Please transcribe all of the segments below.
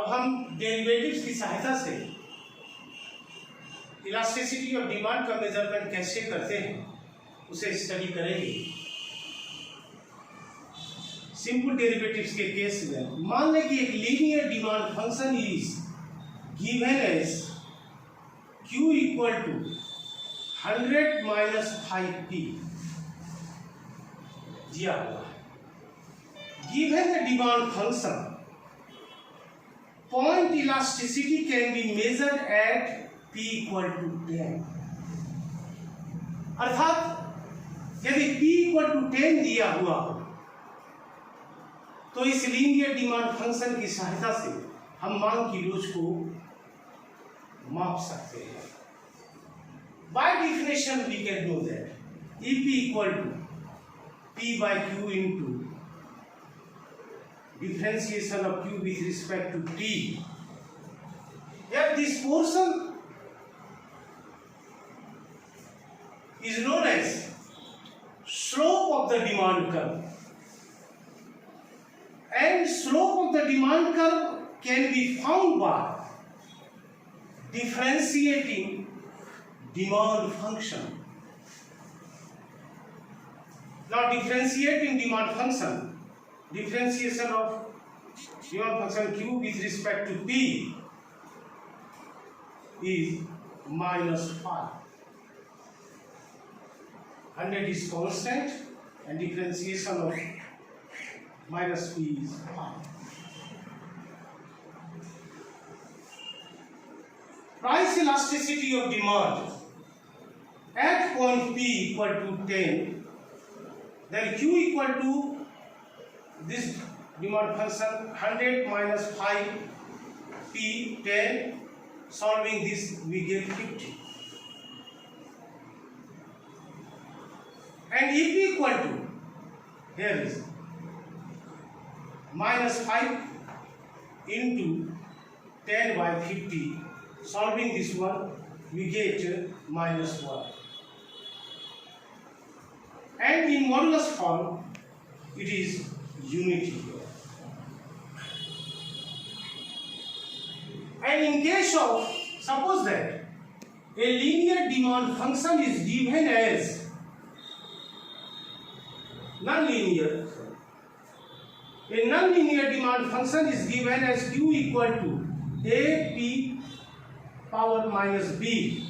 अब हम डेरिवेटिव्स की सहायता से इलास्टिसिटी ऑफ डिमांड का मेजरमेंट कैसे करते हैं उसे स्टडी करेंगे। सिंपल डेरिवेटिव्स के केस में मान लें कि एक linear demand function is given as q equal to 100 minus 5p दिया हुआ है। Given the demand function point elasticity can be measured at p equal to 10। अर्थात यदि p equal to 10 दिया हुआ हो तो इस लीनियर डिमांड फंक्शन की सहायता से हम मांग की रोज को माप सकते हैं। By definition we can know that EP equal to p by q into differentiation of q with respect to t। Yet this portion is known as slope of the demand curve, and slope of the demand curve can be found by differentiating demand function. Now differentiating demand function, differentiation of demand function q with respect to p is minus 5. 100 is constant and differentiation of minus p is 5. Price elasticity of demand at point p equal to 10, then q equal to this demand function 100 minus 5 p 10, solving this we get 50, and EP equal to, here is minus 5 into 10 by 50, solving this one we get minus 1, and in modulus form it is unity here. And in case of, suppose that a linear demand function is given as nonlinear, a nonlinear demand function is given as q equal to a p power minus b,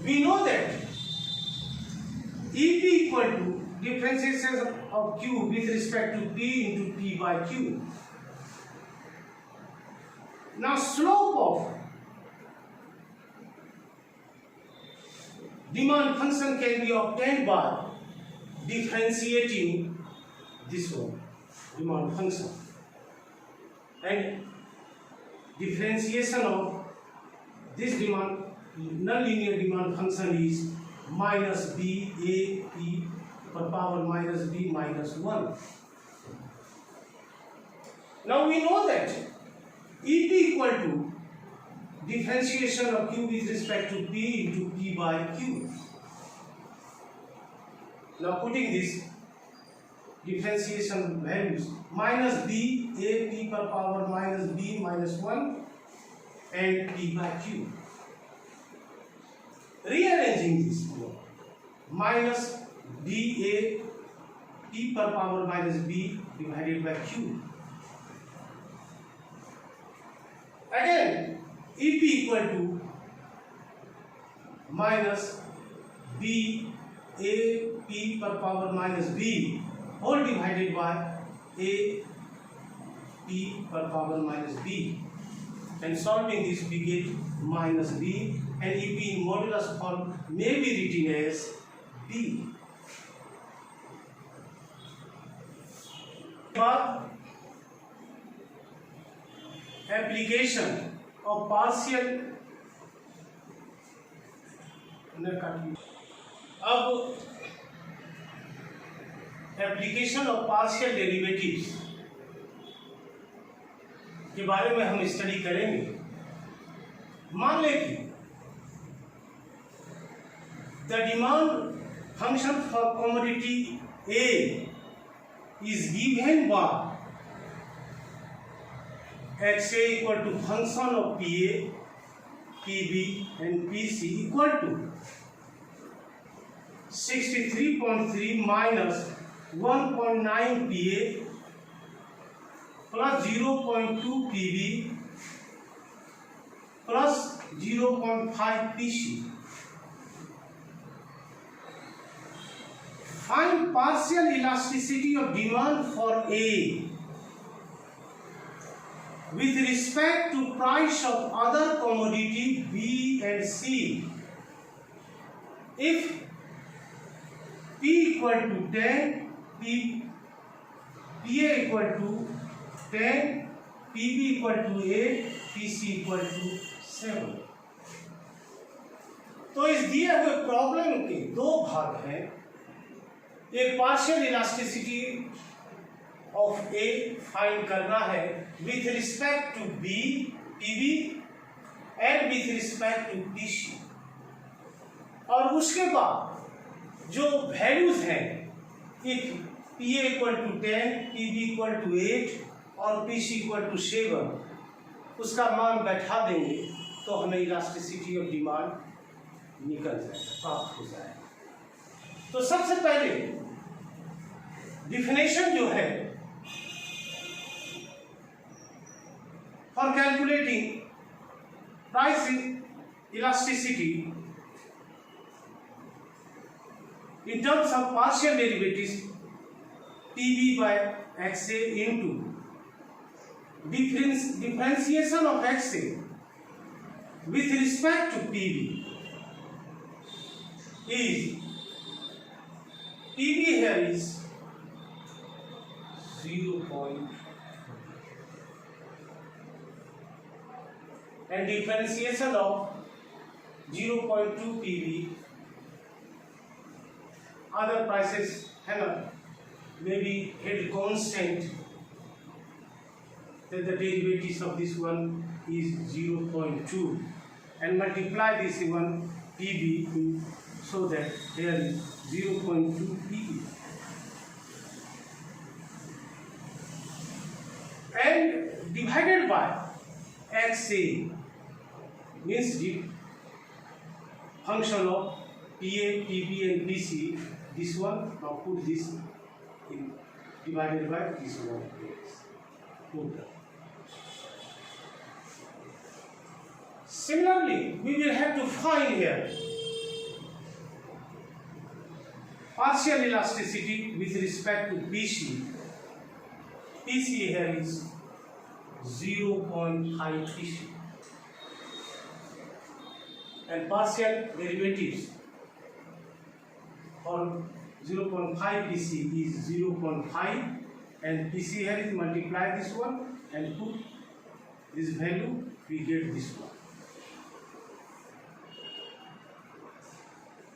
we know that EP equal to differentiation of q with respect to p into p by q. Now slope of demand function can be obtained by differentiating this one demand function, and differentiation of this demand nonlinear demand function is minus b a p per power minus b minus 1. Now we know that EP equal to differentiation of q with respect to p into p by q. Now putting this differentiation values minus b a p per power minus b minus 1 and p by q. Rearranging this minus b a p per power minus b divided by q. Again EP equal to minus b a p per power minus b whole divided by a p per power minus b, and solving this we get minus b, and EP in modulus form may be written as b. Application of partial, अब application of partial derivatives के बारे में हम study करेंगे। मान लें कि the demand function for commodity A is given by XA equal to function of PA, PB and PC equal to 63.3 minus 1.9 PA plus 0.2 PB plus 0.5 PC. Find partial elasticity of demand for A with respect to price of other commodity B and C. If P equal to 10, PA equal to 10, PB equal to 8, PC equal to 7. तो इस दिए हुए problem के दो भाग हैं। एक partial elasticity of a find करना है with respect to b, PB and with respect to PC, और उसके बाद जो वैल्यूज हैं if PA equal to 10, PB equal to 8 और पीसी इक्वल टू 7 उसका मान बैठा देंगे तो हमें इलास्टिसिटी ऑफ डिमांड निकल जाएगा, प्राप्त हो जाएगा। तो सबसे पहले डिफिनेशन जो है for calculating price elasticity in terms of partial derivatives PB by XA into differentiation of XA with respect to PB is PB here is 0. And differentiation of 0.2 PB other prices है ना may be held constant, then the derivatives of this one is 0.2 and multiply this one PB so that there is 0.2 PB and divided by XA means the function of PA, PB and PC. This one, now put this in divided by this one. Similarly, we will have to find here partial elasticity with respect to PC. PC here is 0.5 PC and partial derivatives for 0.5 PC is 0.5 and PC here is multiply this one and put this value, we get this one.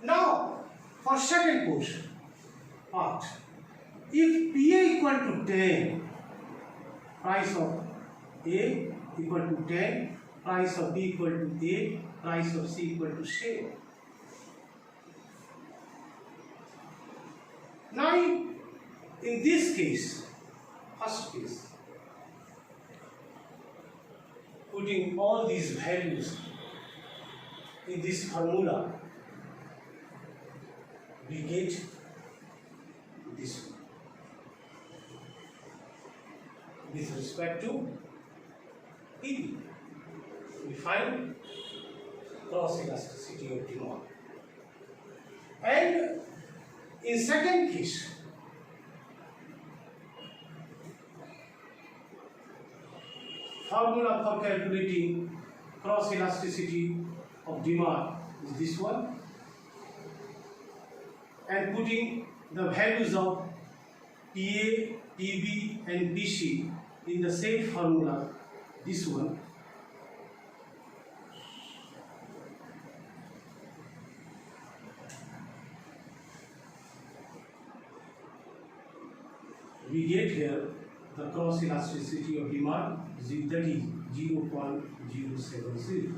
Now for second portion part, if PA equal to 10, price of A equal to 10, price of B equal to 8, price of C equal to 7. Now in this case, first case, putting all these values in this formula, we get this one. With respect to PB, we find cross elasticity of demand. And in second case, formula for calculating cross elasticity of demand is this one, and putting the values of PA, PB and PC in the same formula, this one. We get here the cross elasticity of demand, that is 0.070.